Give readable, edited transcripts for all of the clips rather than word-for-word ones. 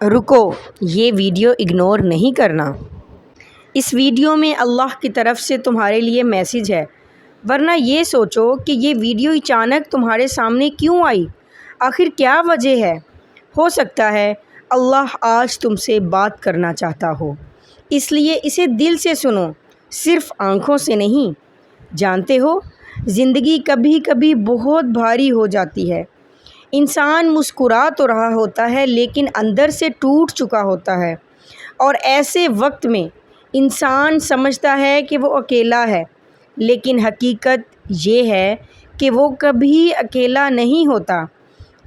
رکو، یہ video ignore نہیں کرنا۔ اس ویڈیو میں اللہ کی طرف سے تمہارے لیے میسیج ہے، ورنہ یہ سوچو کہ یہ ویڈیو اچانک تمہارے سامنے کیوں آئی، آخر کیا وجہ ہے؟ ہو سکتا ہے اللہ آج تم سے بات کرنا چاہتا ہو، اس لیے اسے دل سے سنو، صرف آنکھوں سے نہیں۔ جانتے ہو، زندگی کبھی کبھی بہت بھاری ہو جاتی ہے۔ انسان مسکرا تو رہا ہوتا ہے لیکن اندر سے ٹوٹ چکا ہوتا ہے، اور ایسے وقت میں انسان سمجھتا ہے کہ وہ اکیلا ہے، لیکن حقیقت یہ ہے کہ وہ کبھی اکیلا نہیں ہوتا۔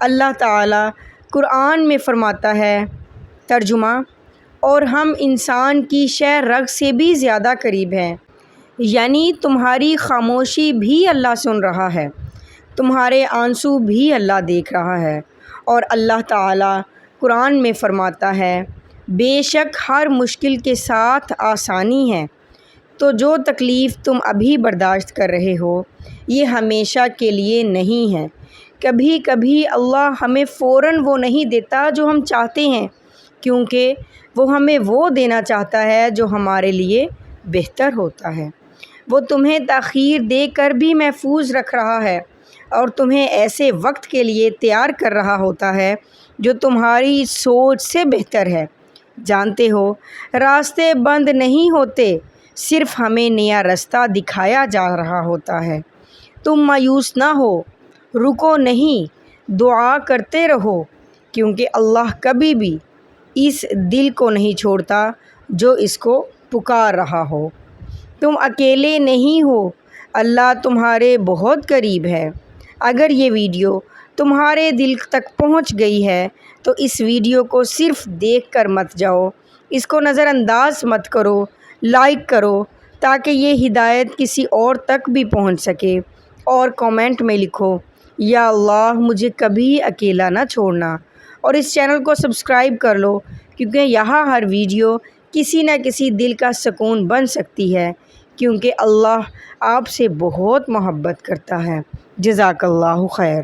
اللہ تعالیٰ قرآن میں فرماتا ہے، ترجمہ: اور ہم انسان کی شہ رگ سے بھی زیادہ قریب ہیں، یعنی تمہاری خاموشی بھی اللہ سن رہا ہے، تمہارے آنسو بھی اللہ دیکھ رہا ہے۔ اور اللہ تعالیٰ قرآن میں فرماتا ہے، بے شک ہر مشکل کے ساتھ آسانی ہے، تو جو تکلیف تم ابھی برداشت کر رہے ہو یہ ہمیشہ کے لیے نہیں ہے۔ کبھی کبھی اللہ ہمیں فوراً وہ نہیں دیتا جو ہم چاہتے ہیں، کیونکہ وہ ہمیں وہ دینا چاہتا ہے جو ہمارے لیے بہتر ہوتا ہے۔ وہ تمہیں تاخیر دے کر بھی محفوظ رکھ رہا ہے اور تمہیں ایسے وقت کے لیے تیار کر رہا ہوتا ہے جو تمہاری سوچ سے بہتر ہے۔ جانتے ہو، راستے بند نہیں ہوتے، صرف ہمیں نیا راستہ دکھایا جا رہا ہوتا ہے۔ تم مایوس نہ ہو، رکو نہیں، دعا کرتے رہو، کیونکہ اللہ کبھی بھی اس دل کو نہیں چھوڑتا جو اس کو پکار رہا ہو۔ تم اکیلے نہیں ہو، اللہ تمہارے بہت قریب ہے۔ اگر یہ ویڈیو تمہارے دل تک پہنچ گئی ہے تو اس ویڈیو کو صرف دیکھ کر مت جاؤ، اس کو نظر انداز مت کرو، لائک کرو تاکہ یہ ہدایت کسی اور تک بھی پہنچ سکے، اور کامنٹ میں لکھو، یا اللہ مجھے کبھی اکیلا نہ چھوڑنا، اور اس چینل کو سبسکرائب کر لو، کیونکہ یہاں ہر ویڈیو کسی نہ کسی دل کا سکون بن سکتی ہے، کیونکہ اللہ آپ سے بہت محبت کرتا ہے۔ جزاک اللہ خیر۔